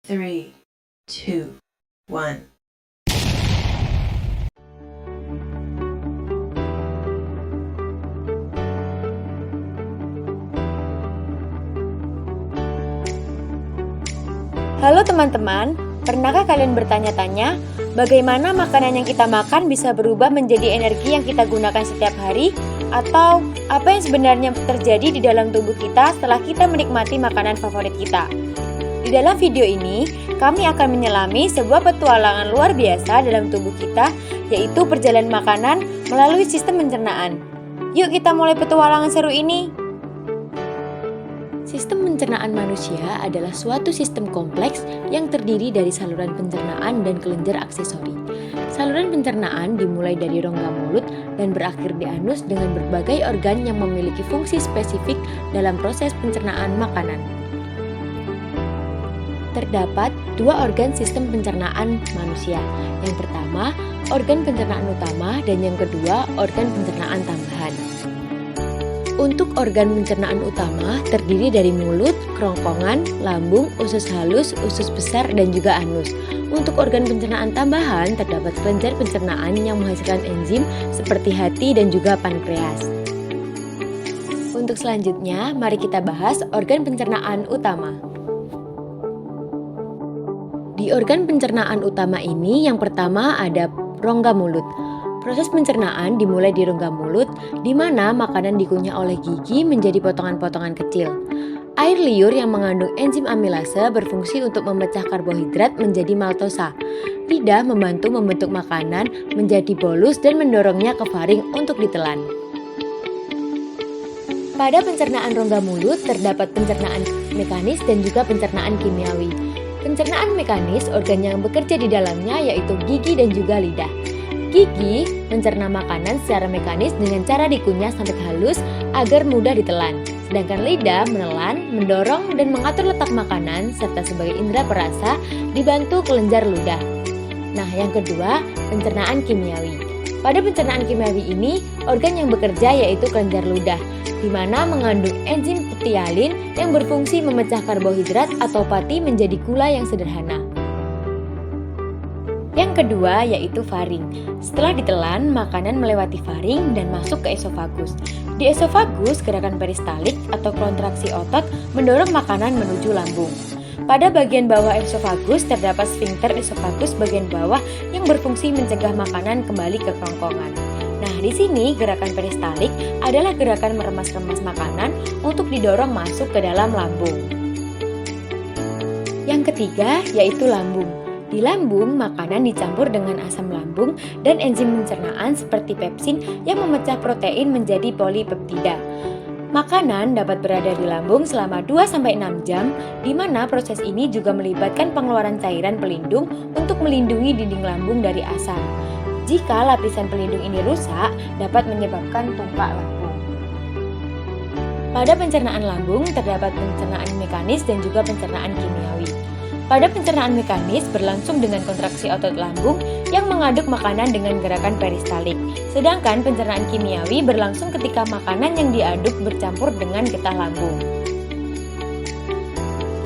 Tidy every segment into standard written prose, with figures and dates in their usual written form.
3, 2, 1. Halo teman-teman, pernahkah kalian bertanya-tanya bagaimana makanan yang kita makan bisa berubah menjadi energi yang kita gunakan setiap hari? Atau apa yang sebenarnya terjadi di dalam tubuh kita setelah kita menikmati makanan favorit kita? Di dalam video ini, kami akan menyelami sebuah petualangan luar biasa dalam tubuh kita, yaitu perjalanan makanan melalui sistem pencernaan. Yuk kita mulai petualangan seru ini! Sistem pencernaan manusia adalah suatu sistem kompleks yang terdiri dari saluran pencernaan dan kelenjar aksesori. Saluran pencernaan dimulai dari rongga mulut dan berakhir di anus dengan berbagai organ yang memiliki fungsi spesifik dalam proses pencernaan makanan. Terdapat dua organ sistem pencernaan manusia. Yang pertama, organ pencernaan utama, dan yang kedua, organ pencernaan tambahan. Untuk organ pencernaan utama terdiri dari mulut, kerongkongan, lambung, usus halus, usus besar, dan juga anus. Untuk organ pencernaan tambahan terdapat kelenjar pencernaan yang menghasilkan enzim seperti hati dan juga pankreas. Untuk selanjutnya, mari kita bahas organ pencernaan utama. Di organ pencernaan utama ini yang pertama ada rongga mulut. Proses pencernaan dimulai di rongga mulut, di mana makanan dikunyah oleh gigi menjadi potongan-potongan kecil. Air liur yang mengandung enzim amilase berfungsi untuk memecah karbohidrat menjadi maltosa. Lidah membantu membentuk makanan menjadi bolus dan mendorongnya ke faring untuk ditelan. Pada pencernaan rongga mulut terdapat pencernaan mekanis dan juga pencernaan kimiawi. Pencernaan mekanis, organ yang bekerja di dalamnya yaitu gigi dan juga lidah. Gigi mencerna makanan secara mekanis dengan cara dikunyah sampai halus agar mudah ditelan. Sedangkan lidah menelan, mendorong, dan mengatur letak makanan serta sebagai indera perasa dibantu kelenjar ludah. Nah, yang kedua, pencernaan kimiawi. Pada pencernaan kimiawi ini, organ yang bekerja yaitu kelenjar ludah, di mana mengandung enzim ptyalin yang berfungsi memecah karbohidrat atau pati menjadi gula yang sederhana. Yang kedua yaitu faring. Setelah ditelan, makanan melewati faring dan masuk ke esofagus. Di esofagus, gerakan peristalik atau kontraksi otot mendorong makanan menuju lambung. Pada bagian bawah esofagus terdapat sfinkter esofagus bagian bawah yang berfungsi mencegah makanan kembali ke kerongkongan. Nah, di sini gerakan peristalik adalah gerakan meremas-remas makanan untuk didorong masuk ke dalam lambung. Yang ketiga yaitu lambung. Di lambung, makanan dicampur dengan asam lambung dan enzim pencernaan seperti pepsin yang memecah protein menjadi polipeptida. Makanan dapat berada di lambung selama 2-6 jam, di mana proses ini juga melibatkan pengeluaran cairan pelindung untuk melindungi dinding lambung dari asam. Jika lapisan pelindung ini rusak, dapat menyebabkan tungkak lambung. Pada pencernaan lambung, terdapat pencernaan mekanis dan juga pencernaan kimiawi. Pada pencernaan mekanis berlangsung dengan kontraksi otot lambung yang mengaduk makanan dengan gerakan peristalik. Sedangkan pencernaan kimiawi berlangsung ketika makanan yang diaduk bercampur dengan getah lambung.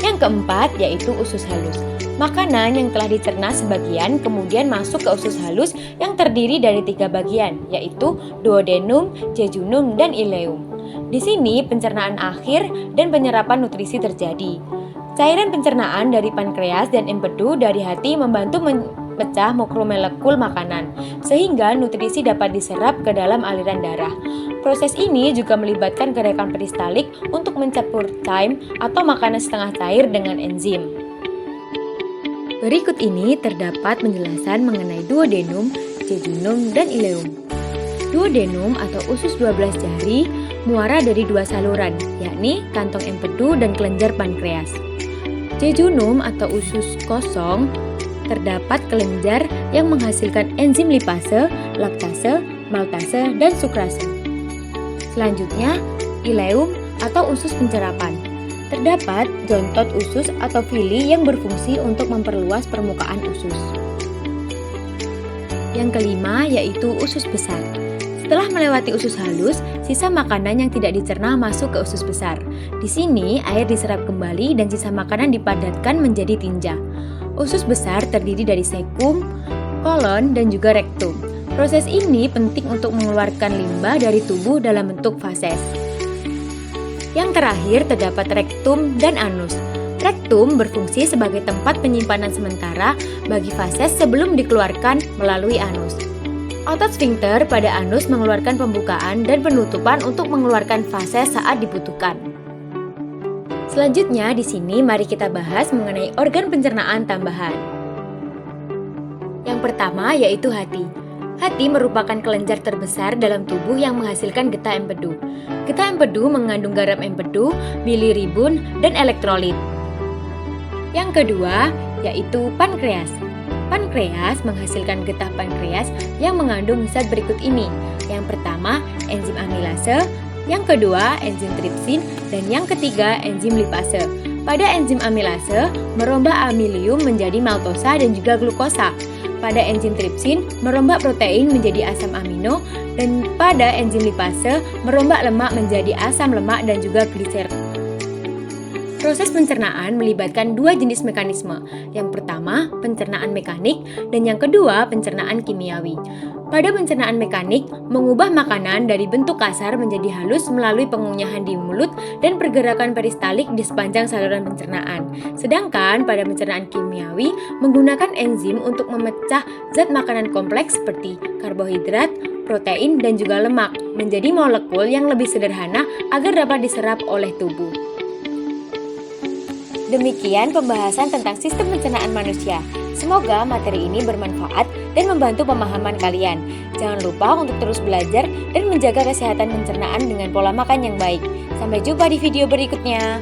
Yang keempat yaitu usus halus. Makanan yang telah dicerna sebagian kemudian masuk ke usus halus yang terdiri dari 3 bagian, yaitu duodenum, jejunum, dan ileum. Di sini pencernaan akhir dan penyerapan nutrisi terjadi. Cairan pencernaan dari pankreas dan empedu dari hati membantu memecah makromolekul makanan, sehingga nutrisi dapat diserap ke dalam aliran darah. Proses ini juga melibatkan gerakan peristalik untuk mencampur chyme atau makanan setengah cair dengan enzim. Berikut ini terdapat penjelasan mengenai duodenum, jejunum, dan ileum. Duodenum atau usus 12 jari muara dari 2 saluran, yakni kantong empedu dan kelenjar pankreas. Jejunum atau usus kosong terdapat kelenjar yang menghasilkan enzim lipase, laktase, maltase, dan sukrase. Selanjutnya, ileum atau usus pencerapan. Terdapat jontot usus atau villi yang berfungsi untuk memperluas permukaan usus. Yang kelima yaitu usus besar. Setelah melewati usus halus, sisa makanan yang tidak dicerna masuk ke usus besar. Di sini, air diserap kembali dan sisa makanan dipadatkan menjadi tinja. Usus besar terdiri dari sekum, kolon, dan juga rektum. Proses ini penting untuk mengeluarkan limbah dari tubuh dalam bentuk fases. Yang terakhir terdapat rektum dan anus. Rektum berfungsi sebagai tempat penyimpanan sementara bagi fases sebelum dikeluarkan melalui anus. Otot sphincter pada anus mengeluarkan pembukaan dan penutupan untuk mengeluarkan fases saat dibutuhkan. Selanjutnya di sini mari kita bahas mengenai organ pencernaan tambahan. Yang pertama yaitu hati. Hati merupakan kelenjar terbesar dalam tubuh yang menghasilkan getah empedu. Getah empedu mengandung garam empedu, bilirubin, dan elektrolit. Yang kedua yaitu pankreas. Pankreas menghasilkan getah pankreas yang mengandung zat berikut ini. Yang pertama, enzim amilase, yang kedua, enzim tripsin, dan yang ketiga, enzim lipase. Pada enzim amilase, merombak amilium menjadi maltosa dan juga glukosa. Pada enzim tripsin, merombak protein menjadi asam amino, dan pada enzim lipase, merombak lemak menjadi asam lemak dan juga gliserol. Proses pencernaan melibatkan dua jenis mekanisme. Yang pertama, pencernaan mekanik, dan yang kedua, pencernaan kimiawi. Pada pencernaan mekanik, mengubah makanan dari bentuk kasar menjadi halus melalui pengunyahan di mulut dan pergerakan peristalik di sepanjang saluran pencernaan. Sedangkan pada pencernaan kimiawi, menggunakan enzim untuk memecah zat makanan kompleks seperti karbohidrat, protein, dan juga lemak menjadi molekul yang lebih sederhana agar dapat diserap oleh tubuh. Demikian pembahasan tentang sistem pencernaan manusia. Semoga materi ini bermanfaat dan membantu pemahaman kalian. Jangan lupa untuk terus belajar dan menjaga kesehatan pencernaan dengan pola makan yang baik. Sampai jumpa di video berikutnya.